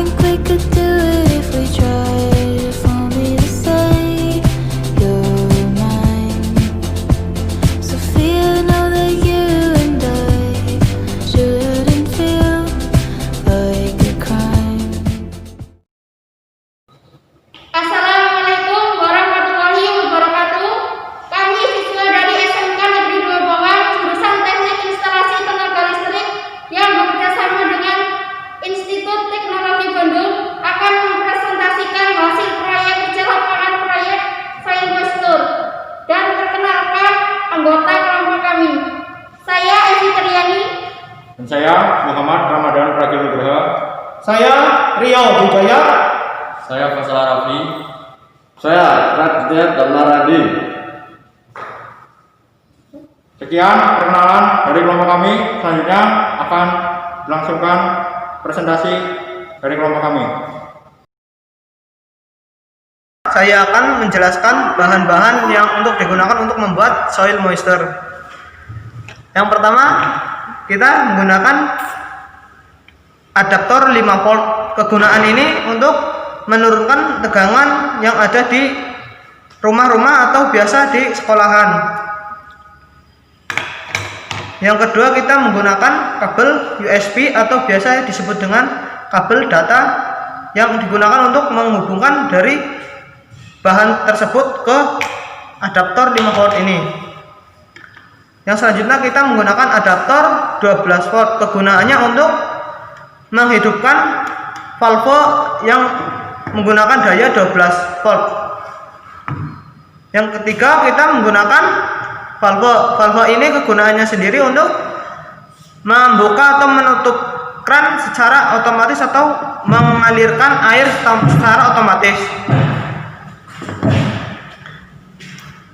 think we could do it if we tried. If only to say you're mine. Sophia, know that you and I shouldn't feel like a crime. Assalamualaikum warahmatullahi wabarakatuh. Kami siswa dari SMK Negeri 2 Bawang, jurusan Teknik Instalasi Tenaga Listrik yang bekerjasama dengan Institut Teknologi Bandung akan mempresentasikan hasil proyek kerja lapangan proyek Soil Moisture. Dan perkenalkan anggota kelompok kami. Saya Evi Triani. Dan saya Muhammad Ramadan Ragil Nugraha. Saya Rio Wijaya. Saya Faisal Arafi. Saya Raditya Damaradi. Sekian perkenalan dari kelompok kami. Selanjutnya akan dilangsungkan presentasi dari kelompok kami. Saya akan menjelaskan bahan-bahan yang untuk digunakan untuk membuat soil moisture. Yang pertama, kita menggunakan adaptor 5 volt. Kegunaan ini untuk menurunkan tegangan yang ada di rumah-rumah atau biasa di sekolahan. Yang kedua, kita menggunakan kabel USB atau biasa disebut dengan kabel data yang digunakan untuk menghubungkan dari bahan tersebut ke adaptor 5 volt ini. Yang selanjutnya kita menggunakan adaptor 12 volt. Kegunaannya untuk menghidupkan valve yang menggunakan daya 12 volt. Yang ketiga, kita menggunakan valve. Valve ini kegunaannya sendiri untuk membuka atau menutup kran secara otomatis atau mengalirkan air secara otomatis.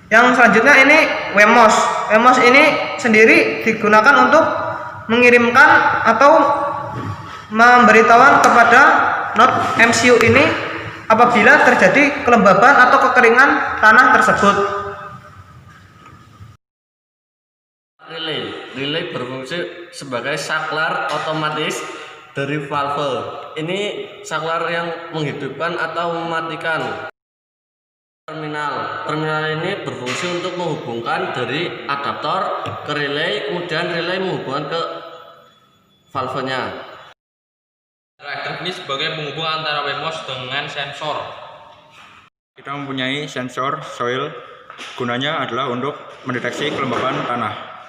Yang selanjutnya ini WMOS. WMOS ini sendiri digunakan untuk mengirimkan atau memberitahuan kepada node MCU ini apabila terjadi kelembaban atau kekeringan tanah tersebut. Relay berfungsi sebagai saklar otomatis dari valve. Ini saklar yang menghidupkan atau mematikan. Terminal ini berfungsi untuk menghubungkan dari adaptor ke relay, kemudian relay menghubungkan ke valvenya. Elektrik ini sebagai penghubung antara WMOS dengan sensor. Kita mempunyai sensor soil. Gunanya adalah untuk mendeteksi kelembaban tanah.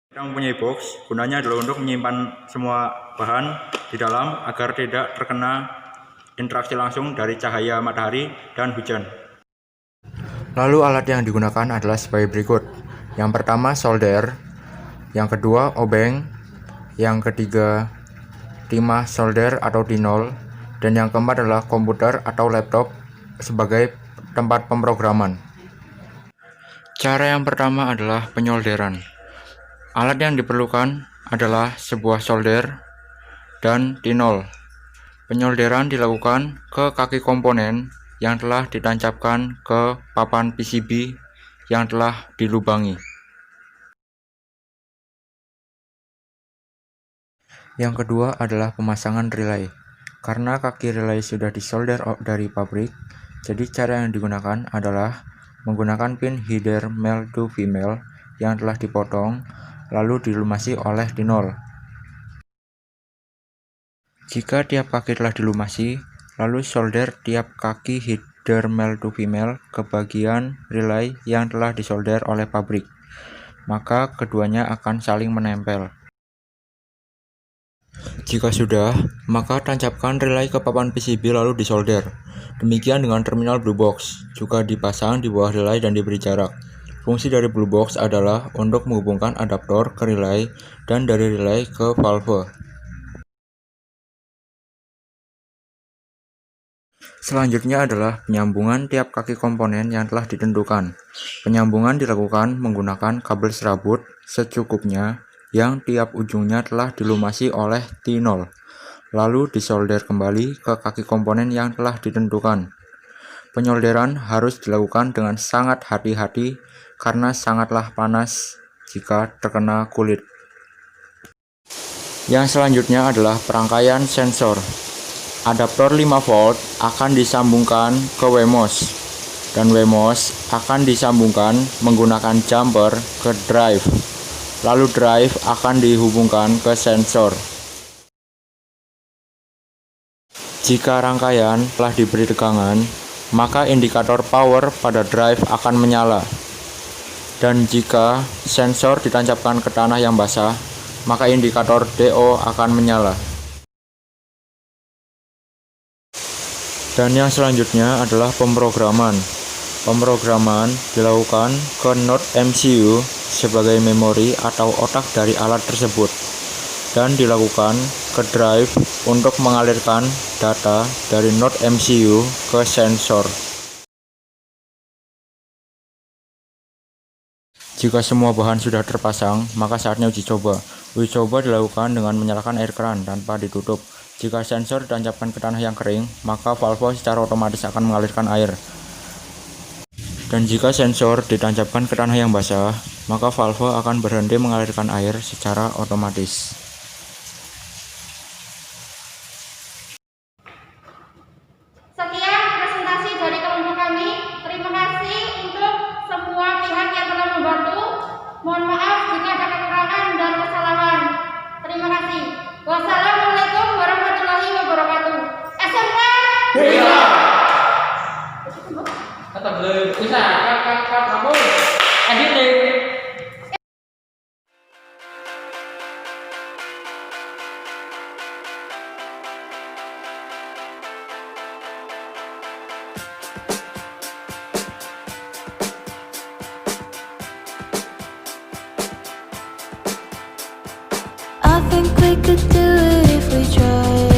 Kita mempunyai box. Gunanya adalah untuk menyimpan semua bahan di dalam agar tidak terkena interaksi langsung dari cahaya matahari dan hujan. Lalu alat yang digunakan adalah sebagai berikut. Yang pertama solder, yang kedua obeng, yang ketiga timah solder atau dinol, dan yang keempat adalah komputer atau laptop sebagai tempat pemrograman. Cara yang pertama adalah penyolderan. Alat yang diperlukan adalah sebuah solder dan dinol. Penyolderan dilakukan ke kaki komponen yang telah ditancapkan ke papan PCB yang telah dilubangi. Yang kedua adalah pemasangan relay. Karena kaki relay sudah disolder dari pabrik, jadi cara yang digunakan adalah menggunakan pin header male to female yang telah dipotong lalu dilumasi oleh dinol. Jika tiap kaki telah dilumasi, lalu solder tiap kaki header male to female ke bagian relay yang telah disolder oleh pabrik, maka keduanya akan saling menempel. Jika sudah, maka tancapkan relay ke papan PCB lalu disolder. Demikian dengan terminal blue box, juga dipasang di bawah relay dan diberi jarak. Fungsi dari blue box adalah untuk menghubungkan adaptor ke relay dan dari relay ke valve. Selanjutnya adalah penyambungan tiap kaki komponen yang telah ditentukan. Penyambungan dilakukan menggunakan kabel serabut secukupnya yang tiap ujungnya telah dilumasi oleh T0, lalu disolder kembali ke kaki komponen yang telah ditentukan. Penyolderan harus dilakukan dengan sangat hati-hati karena sangatlah panas jika terkena kulit. Yang selanjutnya adalah perangkaian sensor. Adaptor 5 volt akan disambungkan ke WeMOS dan WeMOS akan disambungkan menggunakan jumper ke drive. Lalu drive akan dihubungkan ke sensor. Jika rangkaian telah diberi tegangan, maka indikator power pada drive akan menyala. Dan jika sensor ditancapkan ke tanah yang basah, maka indikator DO akan menyala. Dan yang selanjutnya adalah pemrograman. Pemrograman dilakukan ke node MCU sebagai memori atau otak dari alat tersebut, dan dilakukan ke drive untuk mengalirkan data dari node MCU ke sensor. Jika semua bahan sudah terpasang, maka saatnya uji coba. Uji coba dilakukan dengan menyalakan air keran tanpa ditutup. Jika sensor ditancapkan ke tanah yang kering, maka valve secara otomatis akan mengalirkan air. Dan jika sensor ditancapkan ke tanah yang basah, maka valve akan berhenti mengalirkan air secara otomatis. Sekian presentasi dari kelompok kami. Terima kasih untuk semua pihak yang telah membantu. Mohon maaf jika ada kekurangan dan kesalahan. Terima kasih. Wassalamualaikum warahmatullahi wabarakatuh. SMK Bisa. Kata beli bisa. Kamu edit deh. I think we could do it if we tried.